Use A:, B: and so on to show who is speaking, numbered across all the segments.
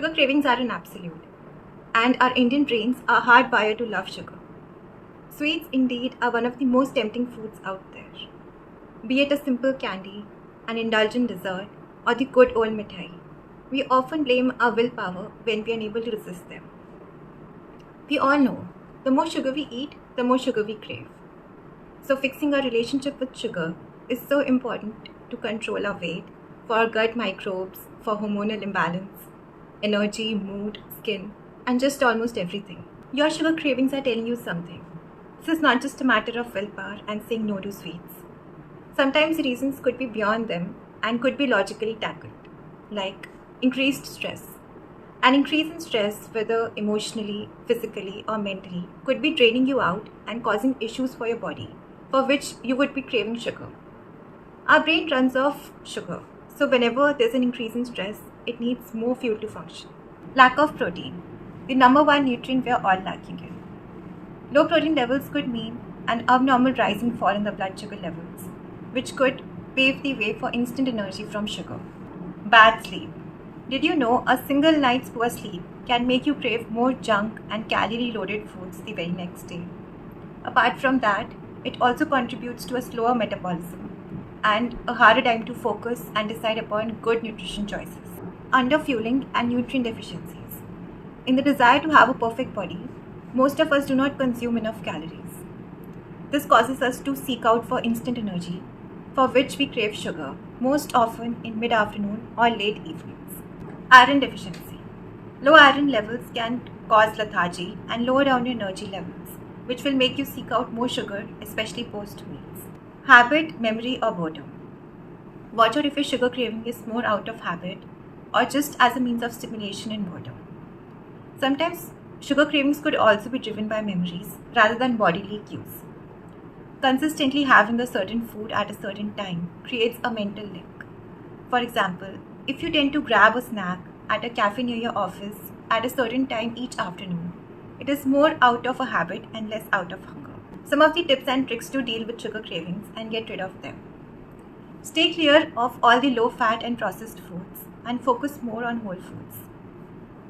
A: Sugar cravings are an absolute, and our Indian brains are hardwired to love sugar. Sweets indeed are one of the most tempting foods out there. Be it a simple candy, an indulgent dessert, or the good old mithai, we often blame our willpower when we are unable to resist them. We all know the more sugar we eat, the more sugar we crave. So fixing our relationship with sugar is so important to control our weight, for our gut microbes, for hormonal imbalance, energy, mood, skin, and just almost everything. Your sugar cravings are telling you something. This is not just a matter of willpower and saying no to sweets. Sometimes the reasons could be beyond them and could be logically tackled, like increased stress. An increase in stress, whether emotionally, physically, or mentally, could be draining you out and causing issues for your body, for which you would be craving sugar. Our brain runs off sugar, so whenever there's an increase in stress, it needs more fuel to function. Lack of protein, the number one nutrient we are all lacking in. Low protein levels could mean an abnormal rise and fall in the blood sugar levels, which could pave the way for instant energy from sugar. Bad sleep. Did you know a single night's poor sleep can make you crave more junk and calorie-loaded foods the very next day? Apart from that, it also contributes to a slower metabolism and a harder time to focus and decide upon good nutrition choices. Underfueling and nutrient deficiencies. In the desire to have a perfect body, most of us do not consume enough calories. This causes us to seek out for instant energy, for which we crave sugar, most often in mid-afternoon or late evenings. Iron deficiency. Low iron levels can cause lethargy and lower down your energy levels, which will make you seek out more sugar, especially post-meals. Habit, memory, or boredom. Watch out if your sugar craving is more out of habit or just as a means of stimulation and boredom. Sometimes sugar cravings could also be driven by memories rather than bodily cues. Consistently having a certain food at a certain time creates a mental link. For example, if you tend to grab a snack at a cafe near your office at a certain time each afternoon, it is more out of a habit and less out of hunger. Some of the tips and tricks to deal with sugar cravings and get rid of them. Stay clear of all the low-fat and processed foods and focus more on whole foods.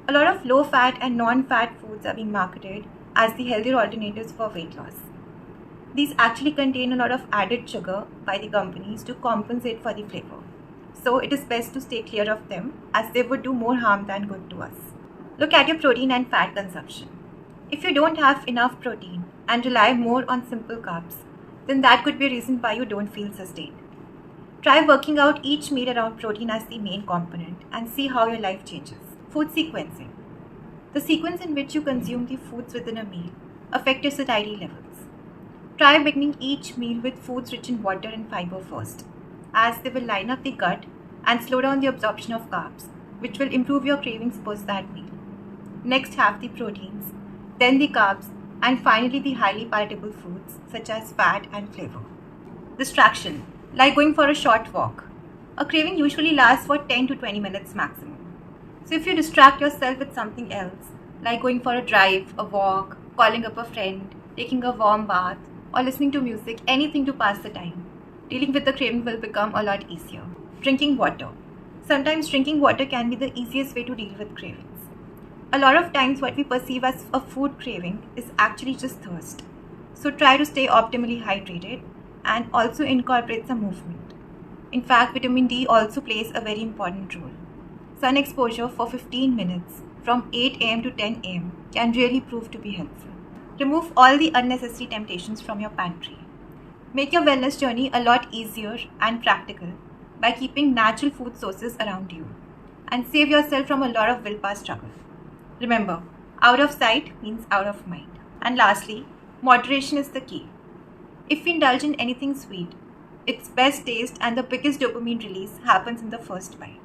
A: A lot of low-fat and non-fat foods are being marketed as the healthier alternatives for weight loss. These actually contain a lot of added sugar by the companies to compensate for the flavor. So it is best to stay clear of them as they would do more harm than good to us. Look at your protein and fat consumption. If you don't have enough protein and rely more on simple carbs, then that could be a reason why you don't feel sustained. Try working out each meal around protein as the main component and see how your life changes. Food sequencing. The sequence in which you consume the foods within a meal affect your satiety levels. Try beginning each meal with foods rich in water and fiber first, as they will line up the gut and slow down the absorption of carbs, which will improve your cravings post that meal. Next, have the proteins, then the carbs, and finally the highly palatable foods such as fat and flavor. Distraction, like going for a short walk. A craving usually lasts for 10 to 20 minutes maximum. So if you distract yourself with something else, like going for a drive, a walk, calling up a friend, taking a warm bath, or listening to music, anything to pass the time, dealing with the craving will become a lot easier. Drinking water. Sometimes drinking water can be the easiest way to deal with cravings. A lot of times what we perceive as a food craving is actually just thirst. So try to stay optimally hydrated and also incorporate some movement. In fact, vitamin D also plays a very important role. Sun exposure for 15 minutes from 8 am to 10 am can really prove to be helpful. Remove all the unnecessary temptations from your pantry. Make your wellness journey a lot easier and practical by keeping natural food sources around you and save yourself from a lot of willpower struggle. Remember, out of sight means out of mind. And lastly, moderation is the key. If we indulge in anything sweet, its best taste and the biggest dopamine release happens in the first bite.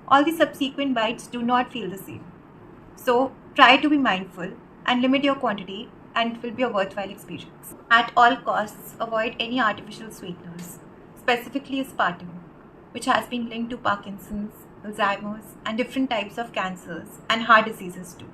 A: All the subsequent bites do not feel the same. So try to be mindful and limit your quantity, and it will be a worthwhile experience. At all costs, avoid any artificial sweeteners, specifically aspartame, which has been linked to Parkinson's, Alzheimer's, and different types of cancers and heart diseases too.